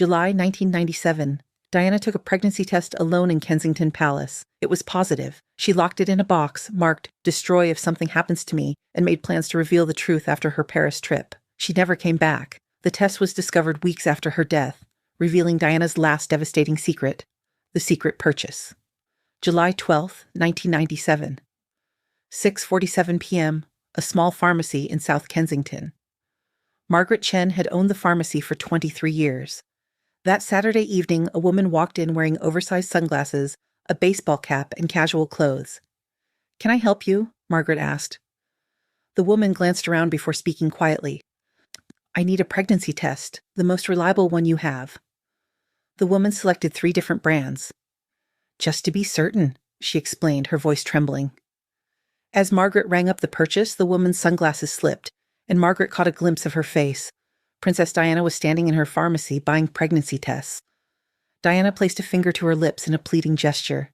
July 1997. Diana took a pregnancy test alone in Kensington Palace. It was positive. She locked it in a box, marked, "Destroy if something happens to me," and made plans to reveal the truth after her Paris trip. She never came back. The test was discovered weeks after her death, revealing Diana's last devastating secret, the secret purchase. July 12, 1997. 6:47 p.m., a small pharmacy in South Kensington. Margaret Chen had owned the pharmacy for 23 years. That Saturday evening, a woman walked in wearing oversized sunglasses, a baseball cap, and casual clothes. "Can I help you?" Margaret asked. The woman glanced around before speaking quietly. "I need a pregnancy test, the most reliable one you have." The woman selected 3 different brands. "Just to be certain," she explained, her voice trembling. As Margaret rang up the purchase, the woman's sunglasses slipped, and Margaret caught a glimpse of her face. Princess Diana was standing in her pharmacy buying pregnancy tests. Diana placed a finger to her lips in a pleading gesture.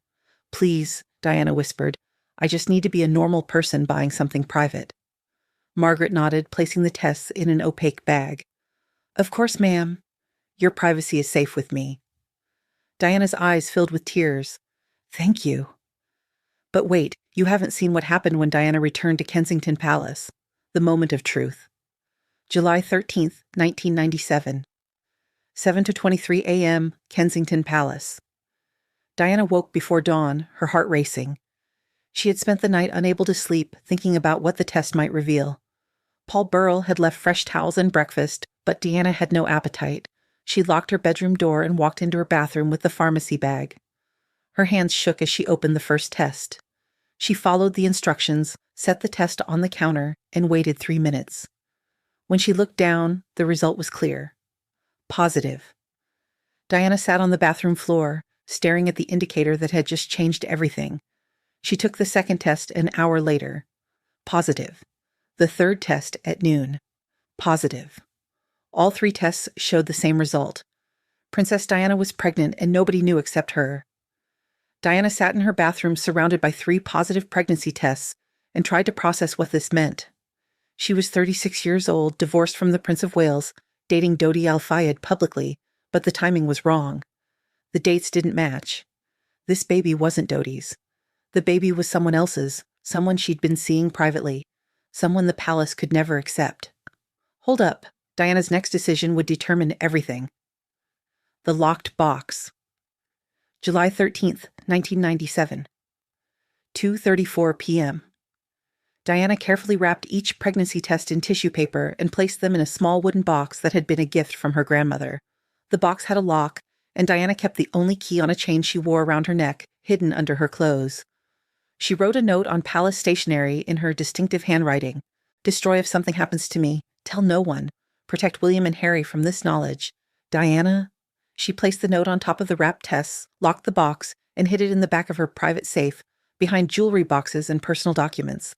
"Please," Diana whispered, "I just need to be a normal person buying something private." Margaret nodded, placing the tests in an opaque bag. "Of course, ma'am. Your privacy is safe with me." Diana's eyes filled with tears. "Thank you." But wait, you haven't seen what happened when Diana returned to Kensington Palace. The moment of truth. July 13th, 1997. 7:23 a.m., Kensington Palace. Diana woke before dawn, her heart racing. She had spent the night unable to sleep, thinking about what the test might reveal. Paul Burrell had left fresh towels and breakfast, but Diana had no appetite. She locked her bedroom door and walked into her bathroom with the pharmacy bag. Her hands shook as she opened the first test. She followed the instructions, set the test on the counter, and waited 3 minutes. When she looked down, the result was clear. Positive. Diana sat on the bathroom floor, staring at the indicator that had just changed everything. She took the second test an hour later. Positive. The third test at noon. Positive. All 3 tests showed the same result. Princess Diana was pregnant and nobody knew except her. Diana sat in her bathroom surrounded by 3 positive pregnancy tests and tried to process what this meant. She was 36 years old, divorced from the Prince of Wales, dating Dodi al-Fayed publicly, but the timing was wrong. The dates didn't match. This baby wasn't Dodi's. The baby was someone else's, someone she'd been seeing privately, someone the palace could never accept. Hold up. Diana's next decision would determine everything. The locked box. July 13th, 1997. 2:34 p.m. Diana carefully wrapped each pregnancy test in tissue paper and placed them in a small wooden box that had been a gift from her grandmother. The box had a lock, and Diana kept the only key on a chain she wore around her neck, hidden under her clothes. She wrote a note on palace stationery in her distinctive handwriting. "Destroy if something happens to me. Tell no one. Protect William and Harry from this knowledge. Diana." She placed the note on top of the wrapped tests, locked the box, and hid it in the back of her private safe, behind jewelry boxes and personal documents.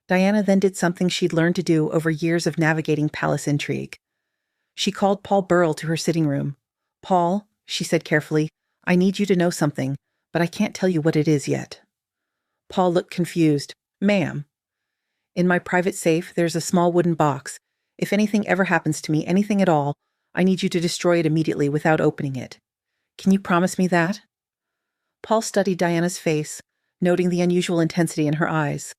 Diana then did something she'd learned to do over years of navigating palace intrigue. She called Paul Burrell to her sitting room. "Paul," she said carefully, "I need you to know something, but I can't tell you what it is yet." Paul looked confused. "Ma'am." "In my private safe, there's a small wooden box. If anything ever happens to me, anything at all, I need you to destroy it immediately without opening it. Can you promise me that?" Paul studied Diana's face, noting the unusual intensity in her eyes.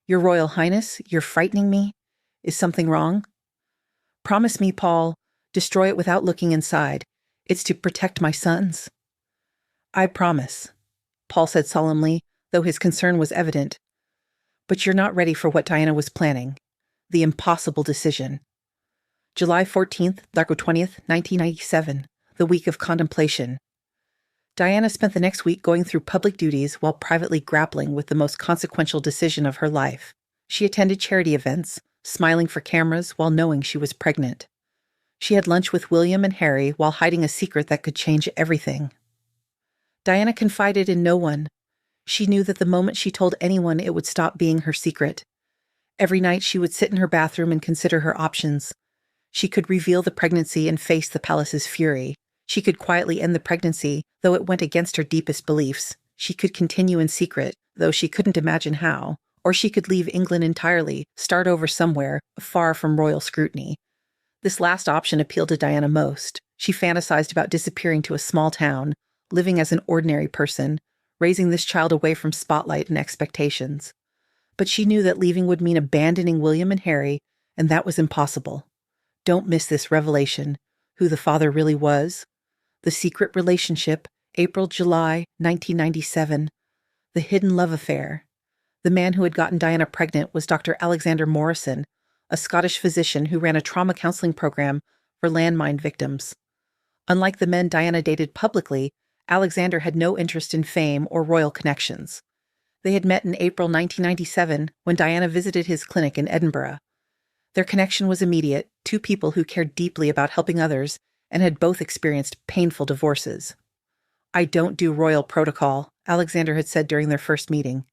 "Your Royal Highness, you're frightening me. Is something wrong?" "Promise me, Paul. Destroy it without looking inside. It's to protect my sons." "I promise," Paul said solemnly, though his concern was evident. But you're not ready for what Diana was planning. The impossible decision. July 14th, Darko 20th, 1997, the week of contemplation. Diana spent the next week going through public duties while privately grappling with the most consequential decision of her life. She attended charity events, smiling for cameras while knowing she was pregnant. She had lunch with William and Harry while hiding a secret that could change everything. Diana confided in no one. She knew that the moment she told anyone, it would stop being her secret. Every night she would sit in her bathroom and consider her options. She could reveal the pregnancy and face the palace's fury. She could quietly end the pregnancy, though it went against her deepest beliefs. She could continue in secret, though she couldn't imagine how. Or she could leave England entirely, start over somewhere, far from royal scrutiny. This last option appealed to Diana most. She fantasized about disappearing to a small town, living as an ordinary person, raising this child away from spotlight and expectations. But she knew that leaving would mean abandoning William and Harry, and that was impossible. Don't miss this revelation: who the father really was, the secret relationship, April-July 1997, the hidden love affair. The man who had gotten Diana pregnant was Dr. Alexander Morrison, a Scottish physician who ran a trauma counseling program for landmine victims. Unlike the men Diana dated publicly, Alexander had no interest in fame or royal connections. They had met in April 1997 when Diana visited his clinic in Edinburgh. Their connection was immediate, two people who cared deeply about helping others and had both experienced painful divorces. "I don't do royal protocol," Alexander had said during their first meeting.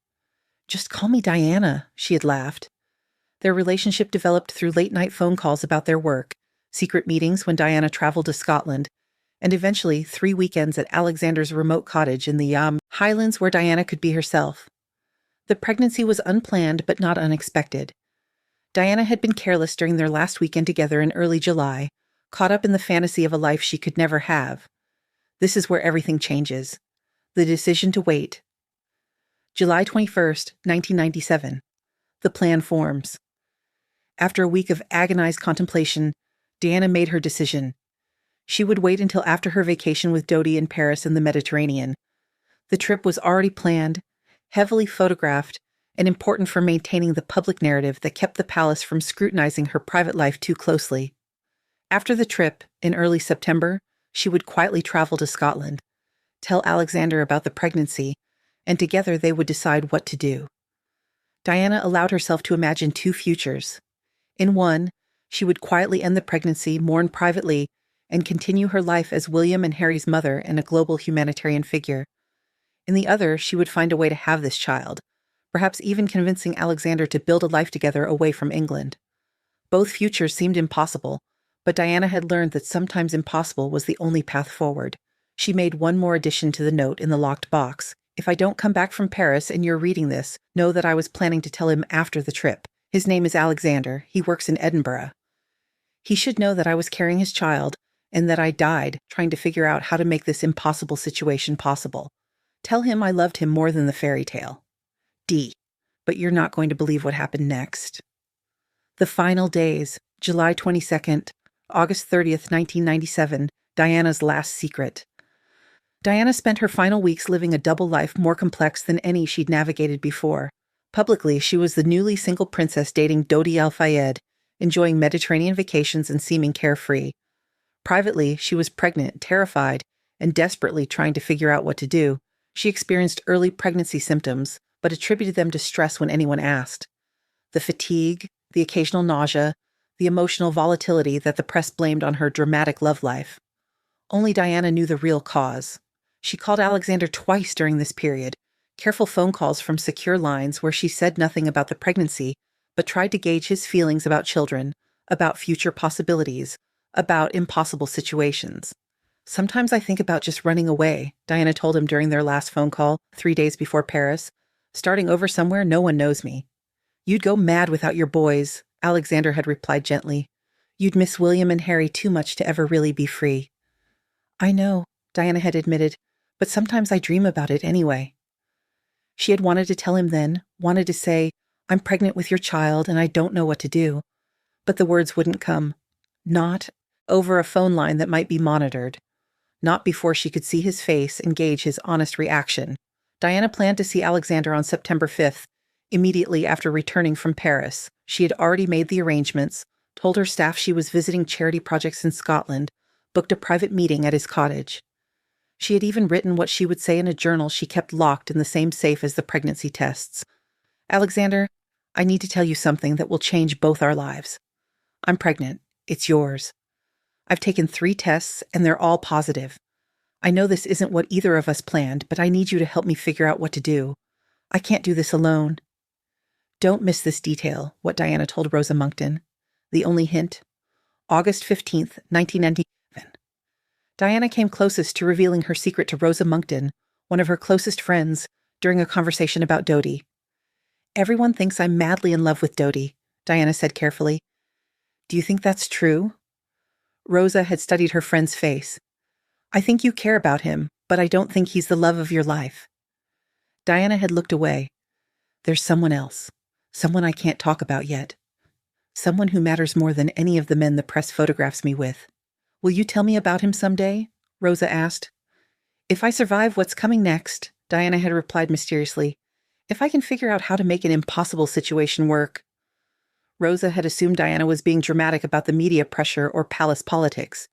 "Just call me Diana," she had laughed. Their relationship developed through late-night phone calls about their work, secret meetings when Diana traveled to Scotland, and eventually 3 weekends at Alexander's remote cottage in the Highlands where Diana could be herself. The pregnancy was unplanned but not unexpected. Diana had been careless during their last weekend together in early July, caught up in the fantasy of a life she could never have. This is where everything changes. The decision to wait. July 21st, 1997. The plan forms. After a week of agonized contemplation, Diana made her decision. She would wait until after her vacation with Dodi in Paris and the Mediterranean. The trip was already planned, heavily photographed, and important for maintaining the public narrative that kept the palace from scrutinizing her private life too closely. After the trip, in early September, she would quietly travel to Scotland, tell Alexander about the pregnancy, and together they would decide what to do. Diana allowed herself to imagine 2 futures. In one, she would quietly end the pregnancy, mourn privately, and continue her life as William and Harry's mother and a global humanitarian figure. In the other, she would find a way to have this child, perhaps even convincing Alexander to build a life together away from England. Both futures seemed impossible, but Diana had learned that sometimes impossible was the only path forward. She made one more addition to the note in the locked box. "If I don't come back from Paris and you're reading this, know that I was planning to tell him after the trip. His name is Alexander. He works in Edinburgh. He should know that I was carrying his child and that I died trying to figure out how to make this impossible situation possible. Tell him I loved him more than the fairy tale. D. But you're not going to believe what happened next." The final days, July 22nd, August 30th, 1997, Diana's last secret. Diana spent her final weeks living a double life more complex than any she'd navigated before. Publicly, she was the newly single princess dating Dodi al-Fayed, enjoying Mediterranean vacations and seeming carefree. Privately, she was pregnant, terrified, and desperately trying to figure out what to do. She experienced early pregnancy symptoms, but attributed them to stress when anyone asked. The fatigue, the occasional nausea, the emotional volatility that the press blamed on her dramatic love life. Only Diana knew the real cause. She called Alexander twice during this period, careful phone calls from secure lines where she said nothing about the pregnancy, but tried to gauge his feelings about children, about future possibilities, about impossible situations. "Sometimes I think about just running away," Diana told him during their last phone call, 3 days before Paris. "Starting over somewhere no one knows me." "You'd go mad without your boys," Alexander had replied gently. "You'd miss William and Harry too much to ever really be free." "I know," Diana had admitted, "but sometimes I dream about it anyway." She had wanted to tell him then, wanted to say, "I'm pregnant with your child and I don't know what to do." But the words wouldn't come. Not over a phone line that might be monitored. Not before she could see his face and gauge his honest reaction. Diana planned to see Alexander on September 5th, immediately after returning from Paris. She had already made the arrangements, told her staff she was visiting charity projects in Scotland, booked a private meeting at his cottage. She had even written what she would say in a journal she kept locked in the same safe as the pregnancy tests. "Alexander, I need to tell you something that will change both our lives. I'm pregnant. It's yours. I've taken 3 tests and they're all positive. I know this isn't what either of us planned, but I need you to help me figure out what to do. I can't do this alone." Don't miss this detail, what Diana told Rosa Monckton. The only hint? August 15th, 1997. Diana came closest to revealing her secret to Rosa Monckton, one of her closest friends, during a conversation about Dodi. "Everyone thinks I'm madly in love with Dodi," Diana said carefully. "Do you think that's true?" Rosa had studied her friend's face. "I think you care about him, but I don't think he's the love of your life." Diana had looked away. "There's someone else. Someone I can't talk about yet. Someone who matters more than any of the men the press photographs me with. Will you tell me about him someday?" Rosa asked. "If I survive what's coming next," Diana had replied mysteriously. "If I can figure out how to make an impossible situation work." Rosa had assumed Diana was being dramatic about the media pressure or palace politics.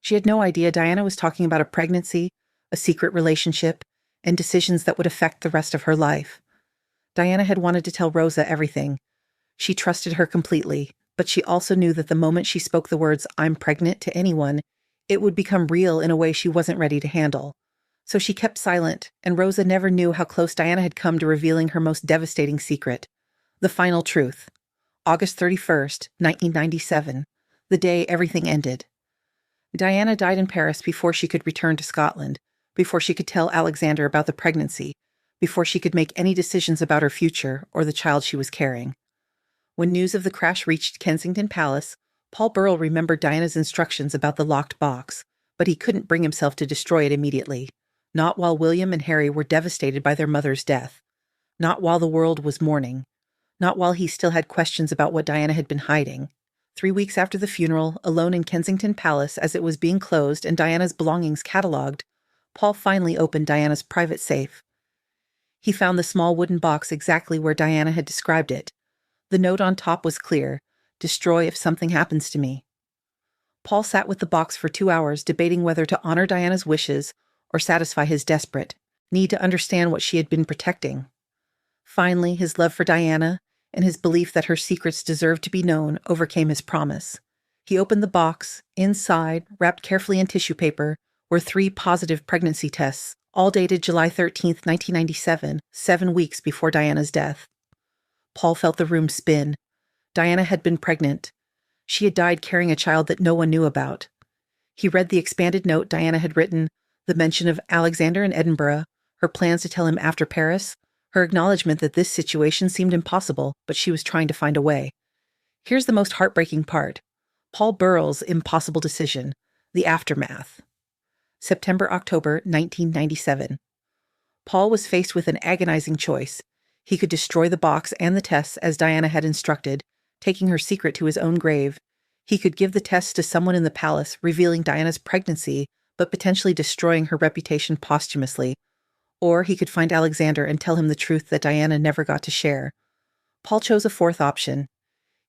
She had no idea Diana was talking about a pregnancy, a secret relationship, and decisions that would affect the rest of her life. Diana had wanted to tell Rosa everything. She trusted her completely, but she also knew that the moment she spoke the words, "I'm pregnant," to anyone, it would become real in a way she wasn't ready to handle. So she kept silent, and Rosa never knew how close Diana had come to revealing her most devastating secret. The final truth. August 31st, 1997, the day everything ended. Diana died in Paris before she could return to Scotland, before she could tell Alexander about the pregnancy, before she could make any decisions about her future or the child she was carrying. When news of the crash reached Kensington Palace, Paul Burrell remembered Diana's instructions about the locked box, but he couldn't bring himself to destroy it immediately. Not while William and Harry were devastated by their mother's death. Not while the world was mourning. Not while he still had questions about what Diana had been hiding. 3 weeks after the funeral, alone in Kensington Palace as it was being closed and Diana's belongings catalogued, Paul finally opened Diana's private safe. He found the small wooden box exactly where Diana had described it. The note on top was clear: "Destroy if something happens to me." Paul sat with the box for 2 hours, debating whether to honor Diana's wishes or satisfy his desperate need to understand what she had been protecting. Finally, his love for Diana and his belief that her secrets deserved to be known overcame his promise. He opened the box. Inside, wrapped carefully in tissue paper, were 3 positive pregnancy tests, all dated July 13th, 1997, 7 weeks before Diana's death. Paul felt the room spin. Diana had been pregnant. She had died carrying a child that no one knew about. He read the expanded note Diana had written, the mention of Alexander in Edinburgh, her plans to tell him after Paris, her acknowledgement that this situation seemed impossible, but she was trying to find a way. Here's the most heartbreaking part. Paul Burrell's impossible decision, the aftermath. September-October 1997. Paul was faced with an agonizing choice. He could destroy the box and the tests as Diana had instructed, taking her secret to his own grave. He could give the tests to someone in the palace, revealing Diana's pregnancy, but potentially destroying her reputation posthumously. Or he could find Alexander and tell him the truth that Diana never got to share. Paul chose a fourth option.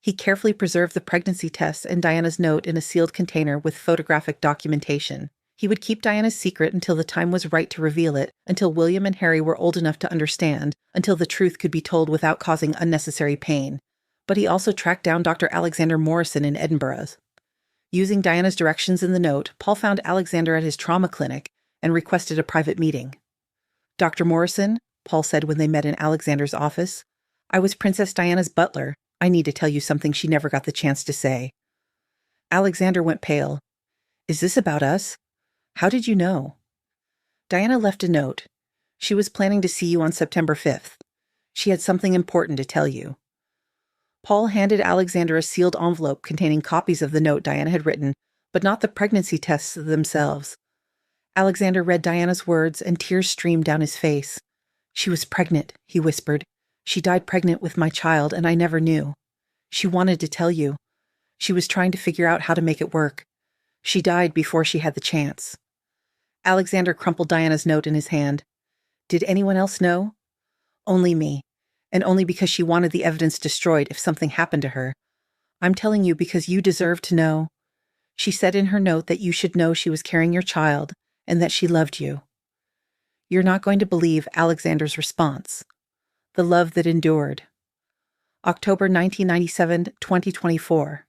He carefully preserved the pregnancy tests and Diana's note in a sealed container with photographic documentation. He would keep Diana's secret until the time was right to reveal it, until William and Harry were old enough to understand, until the truth could be told without causing unnecessary pain. But he also tracked down Dr. Alexander Morrison in Edinburgh. Using Diana's directions in the note, Paul found Alexander at his trauma clinic and requested a private meeting. "Dr. Morrison," Paul said when they met in Alexander's office, "I was Princess Diana's butler. I need to tell you something she never got the chance to say." Alexander went pale. "Is this about us? How did you know?" Diana left a note. "She was planning to see you on September 5th. She had something important to tell you." Paul handed Alexander a sealed envelope containing copies of the note Diana had written, but not the pregnancy tests themselves. Alexander read Diana's words, and tears streamed down his face. "She was pregnant," he whispered. "She died pregnant with my child, and I never knew. She wanted to tell you. She was trying to figure out how to make it work. She died before she had the chance." Alexander crumpled Diana's note in his hand. "Did anyone else know?" "Only me. And only because she wanted the evidence destroyed if something happened to her. I'm telling you because you deserve to know. She said in her note that you should know she was carrying your child and that she loved you." You're not going to believe Alexander's response. The love that endured. October 1997, 2024.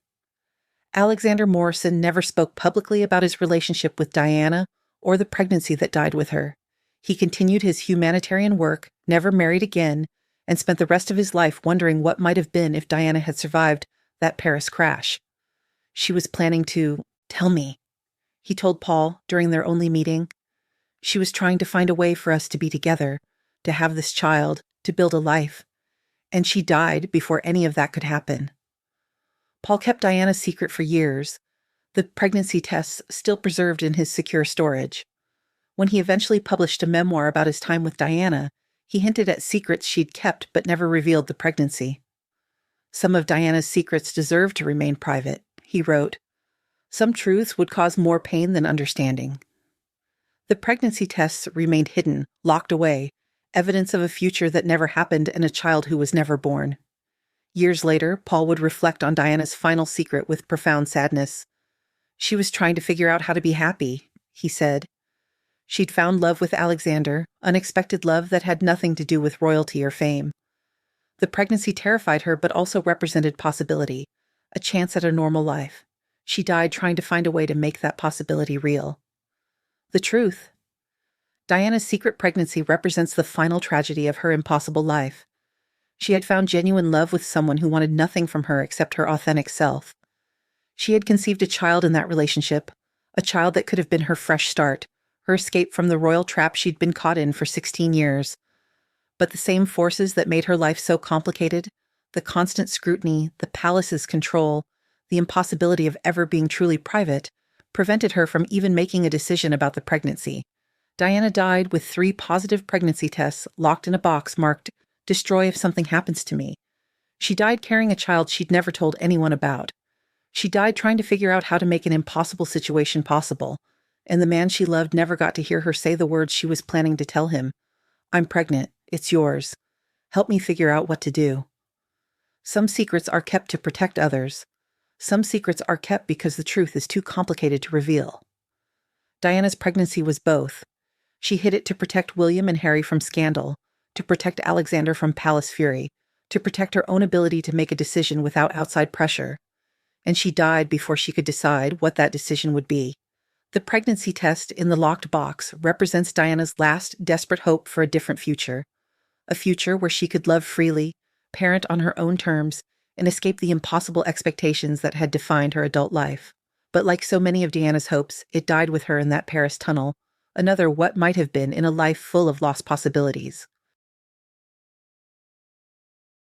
Alexander Morrison never spoke publicly about his relationship with Diana or the pregnancy that died with her. He continued his humanitarian work, never married again, and spent the rest of his life wondering what might have been if Diana had survived that Paris crash. "She was planning to tell me," he told Paul during their only meeting. "She was trying to find a way for us to be together, to have this child, to build a life. And she died before any of that could happen." Paul kept Diana's secret for years. the pregnancy tests still preserved in his secure storage. When he eventually published a memoir about his time with Diana, he hinted at secrets she'd kept but never revealed the pregnancy. Some of Diana's secrets deserved to remain private, he wrote. Some truths would cause more pain than understanding. The pregnancy tests remained hidden, locked away, evidence of a future that never happened and a child who was never born. Years later, Paul would reflect on Diana's final secret with profound sadness. She was trying to figure out how to be happy, he said. She'd found love with Alexander, unexpected love that had nothing to do with royalty or fame. The pregnancy terrified her but also represented possibility, a chance at a normal life. She died trying to find a way to make that possibility real. The truth. Diana's secret pregnancy represents the final tragedy of her impossible life. She had found genuine love with someone who wanted nothing from her except her authentic self. She had conceived a child in that relationship, a child that could have been her fresh start, her escape from the royal trap she'd been caught in for 16 years. But the same forces that made her life so complicated, the constant scrutiny, the palace's control, the impossibility of ever being truly private, prevented her from even making a decision about the pregnancy. Diana died with 3 positive pregnancy tests locked in a box marked, "Destroy if something happens to me." She died carrying a child she'd never told anyone about. She died trying to figure out how to make an impossible situation possible, and the man she loved never got to hear her say the words she was planning to tell him. "I'm pregnant. It's yours. Help me figure out what to do." Some secrets are kept to protect others. Some secrets are kept because the truth is too complicated to reveal. Diana's pregnancy was both. She hid it to protect William and Harry from scandal, to protect Alexander from palace fury, to protect her own ability to make a decision without outside pressure. And she died before she could decide what that decision would be. The pregnancy test in the locked box represents Diana's last desperate hope for a different future. A future where she could love freely, parent on her own terms, and escape the impossible expectations that had defined her adult life. But like so many of Diana's hopes, it died with her in that Paris tunnel, another what might have been in a life full of lost possibilities.